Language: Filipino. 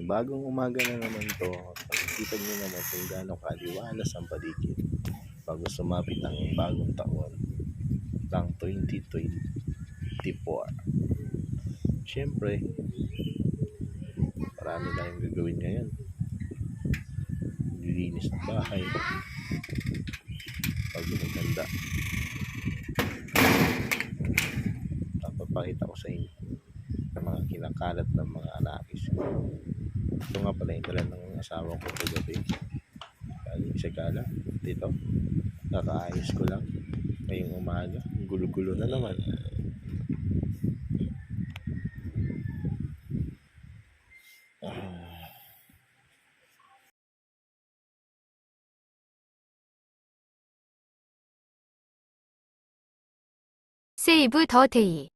Bagong umaga na naman 'to, makikita niyo naman kung gaano kaliwalas ang paligid bago sumapit ang bagong taon ng 2024. Siyempre, marami tayong gagawin ngayon. Nililinis ng bahay bago maghanda. Papakita ko sa inyo ang mga kinakalat ng mga anakis. Ito nga pala yung dala ng asawa ko kagabi. Galing sa gala. Dito, nakaayos ko lang. Ngayong umaga, gulo-gulo na naman. 세이브 더 데이